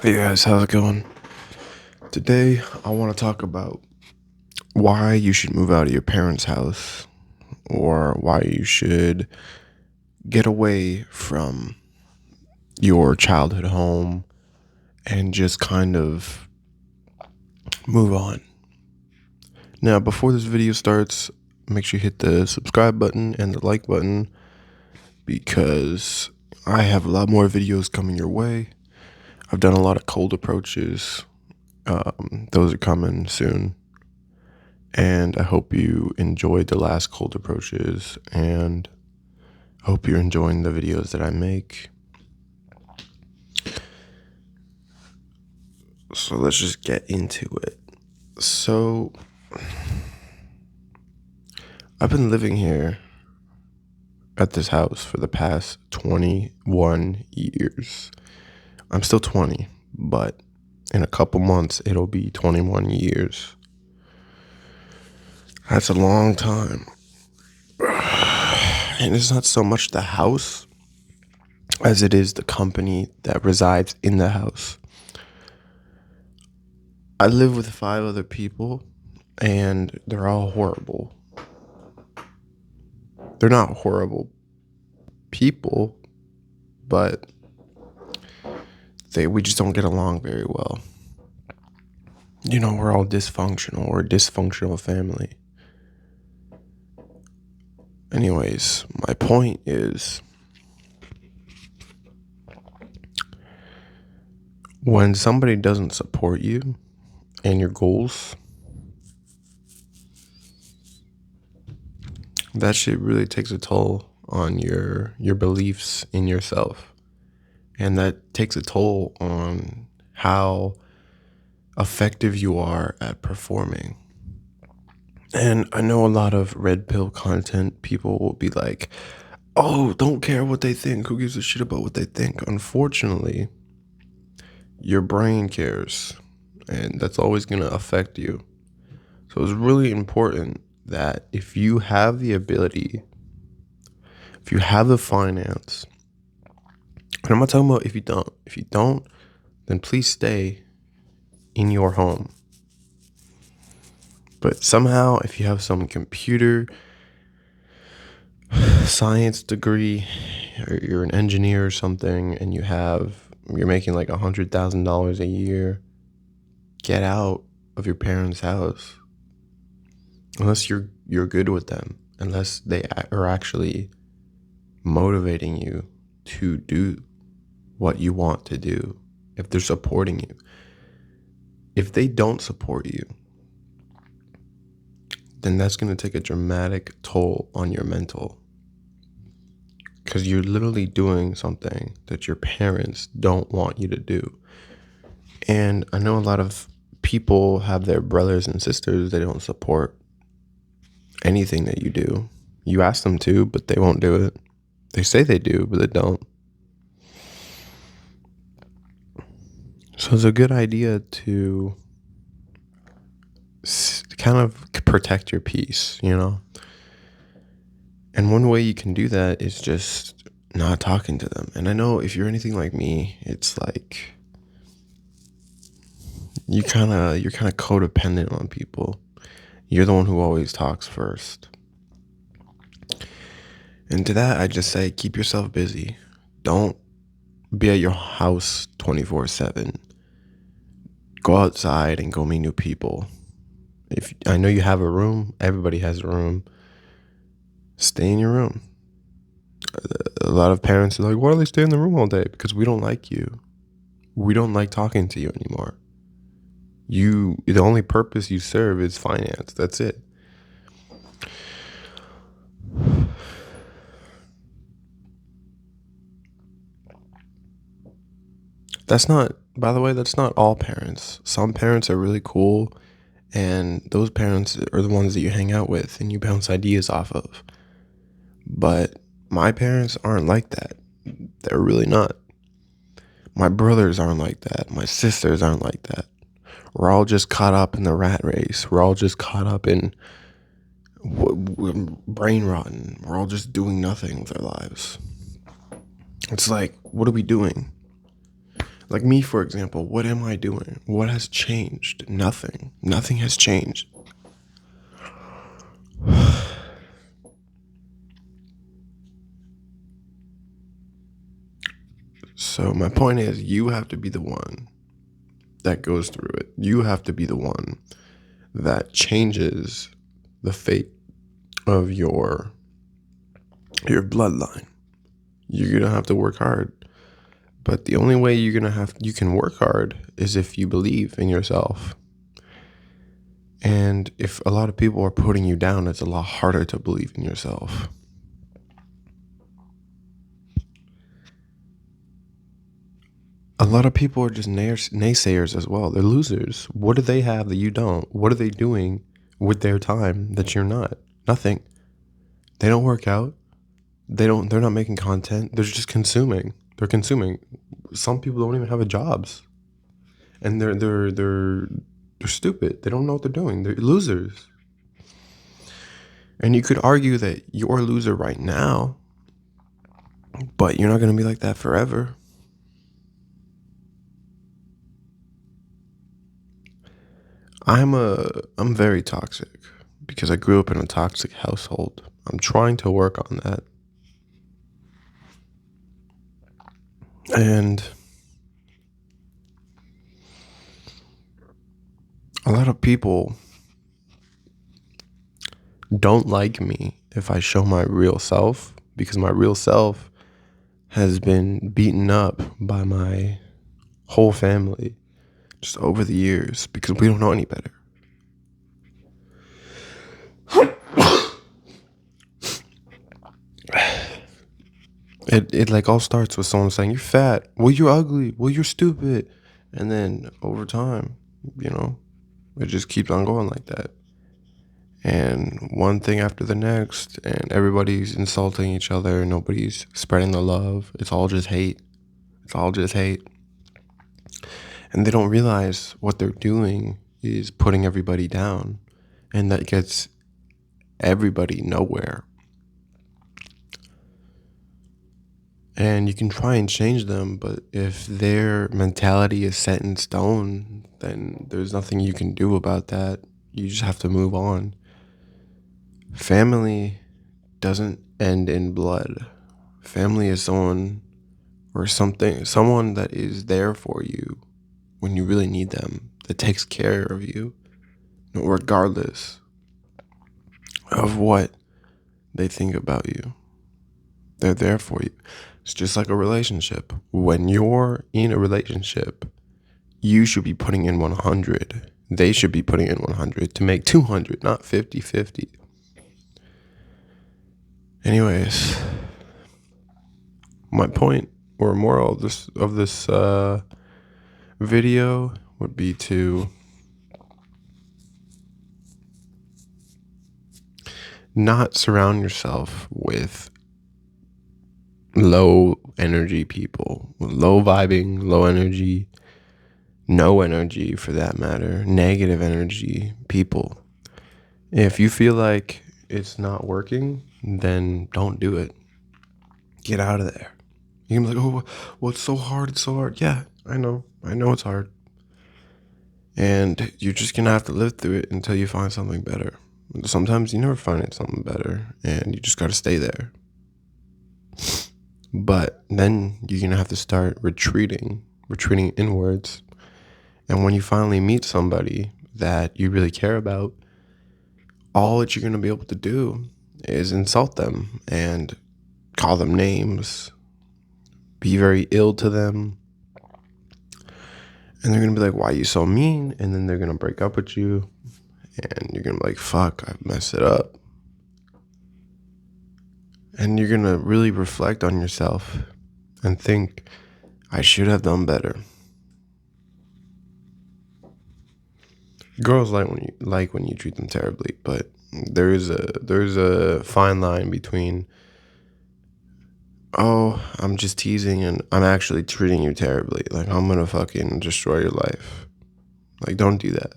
Hey guys, how's it going? Today, I want to talk about why you should move out of your parents' house or why you should get away from your childhood home and just kind of move on. Now, before this video starts, make sure you hit the subscribe button and the like button because I have a lot more videos coming your way. I've done a lot of cold approaches. Those are coming soon. And I hope you enjoyed the last cold approaches, and I hope you're enjoying the videos that I make. So let's just get into it. So I've been living here at this house for the past 21 years. I'm still 20, but in a couple months, it'll be 21 years. That's a long time. And it's not so much the house as it is the company that resides in the house. I live with 5 other people, and they're all horrible. They're not horrible people, but we just don't get along very well. You know, we're all dysfunctional. We're a dysfunctional family. Anyways, my point is, when somebody doesn't support you and your goals, that shit really takes a toll on your beliefs in yourself. And that takes a toll on how effective you are at performing. And I know a lot of red pill content people will be like, oh, don't care what they think. Who gives a shit about what they think? Unfortunately, your brain cares, and that's always going to affect you. So it's really important that if you have the ability, if you have the finance, and I'm not talking about if you don't, then please stay in your home. But somehow, if you have some computer science degree, or you're an engineer or something, and you're making like $100,000 a year, get out of your parents' house. Unless you're good with them, unless they are actually motivating you to do what you want to do, if they're supporting you. If they don't support you, then that's going to take a dramatic toll on your mental. Because you're literally doing something that your parents don't want you to do. And I know a lot of people have their brothers and sisters that don't support anything that you do. You ask them to, but they won't do it. They say they do, but they don't. So it's a good idea to kind of protect your peace, you know? And one way you can do that is just not talking to them. And I know if you're anything like me, it's like you're kind of codependent on people. You're the one who always talks first. And to that, I just say keep yourself busy. Don't be at your house 24/7. Go outside and go meet new people. If I know you have a room, everybody has a room. Stay in your room. A lot of parents are like, why do they stay in the room all day? Because we don't like you. We don't like talking to you anymore. The only purpose you serve is finance. That's it. By the way, that's not all parents. Some parents are really cool, and those parents are the ones that you hang out with and you bounce ideas off of. But my parents aren't like that. They're really not. My brothers aren't like that. My sisters aren't like that. We're all just caught up in the rat race. We're all just caught up in brain rotten. We're all just doing nothing with our lives. It's like, what are we doing? Like me, for example, what am I doing? What has changed? Nothing. Nothing has changed. So my point is, you have to be the one that goes through it. You have to be the one that changes the fate of your bloodline. You're gonna have to work hard. But the only way you can work hard is if you believe in yourself. And if a lot of people are putting you down, it's a lot harder to believe in yourself. A lot of people are just naysayers as well. They're losers. What do they have that you don't? What are they doing with their time that you're not? Nothing. They don't work out. They're not making content. They're just consuming. They're consuming. Some people don't even have jobs. And they're stupid. They don't know what they're doing. They're losers. And you could argue that you're a loser right now, but you're not going to be like that forever. I'm very toxic because I grew up in a toxic household. I'm trying to work on that. And a lot of people don't like me if I show my real self because my real self has been beaten up by my whole family just over the years because we don't know any better. It like all starts with someone saying, "You're fat. Well, you're ugly. Well, you're stupid." And then over time, you know, it just keeps on going like that. And one thing after the next, and everybody's insulting each other. Nobody's spreading the love. It's all just hate. It's all just hate. And they don't realize what they're doing is putting everybody down. And that gets everybody nowhere. And you can try and change them, but if their mentality is set in stone, then there's nothing you can do about that. You just have to move on. Family doesn't end in blood. Family is someone that is there for you when you really need them, that takes care of you, regardless of what they think about you. They're there for you. It's just like a relationship. When you're in a relationship, you should be putting in 100. They should be putting in 100 to make 200, not 50-50. Anyways, my point or moral of this video would be to not surround yourself with low energy people, low vibing, low energy, no energy for that matter, negative energy people. If you feel like it's not working, then don't do it. Get out of there. You can be like, oh, well, it's so hard. It's so hard. Yeah, I know. I know it's hard. And you're just going to have to live through it until you find something better. Sometimes you never find it something better, and you just got to stay there. But then you're going to have to start retreating inwards. And when you finally meet somebody that you really care about, all that you're going to be able to do is insult them and call them names, be very ill to them. And they're going to be like, why are you so mean? And then they're going to break up with you. And you're going to be like, fuck, I messed it up. And you're going to really reflect on yourself and think, I should have done better. Girls like when you treat them terribly, but there's a fine line between, oh, I'm just teasing and I'm actually treating you terribly. Like, I'm gonna fucking destroy your life. Like, don't do that.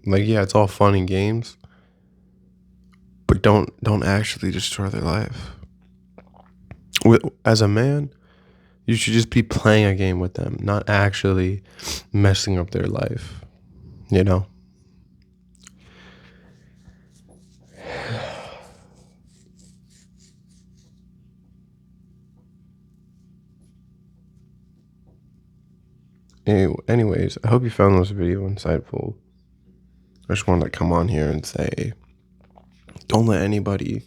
Like, yeah, it's all fun and games, but don't actually destroy their life. As a man, You should just be playing a game with them, not actually messing up their life, you know? Anyways, I hope you found this video insightful. I just wanted to come on here and say, don't let anybody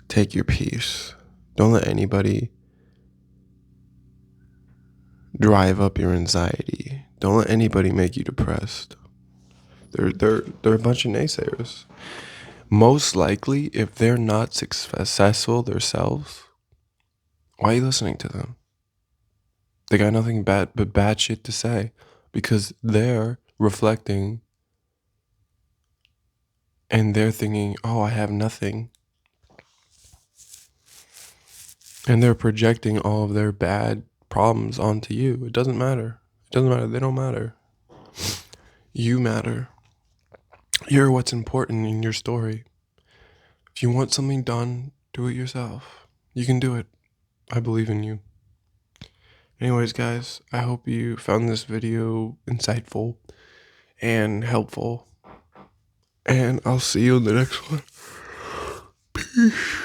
take your peace. Don't let anybody drive up your anxiety. Don't let anybody make you depressed. They're a bunch of naysayers. Most likely, if they're not successful themselves, why are you listening to them? They got nothing but bad shit to say because they're reflecting and they're thinking, oh, I have nothing. And they're projecting all of their bad problems onto you. It doesn't matter. It doesn't matter. They don't matter. You matter. You're what's important in your story. If you want something done, do it yourself. You can do it. I believe in you. Anyways, guys, I hope you found this video insightful and helpful. And I'll see you in the next one. Peace.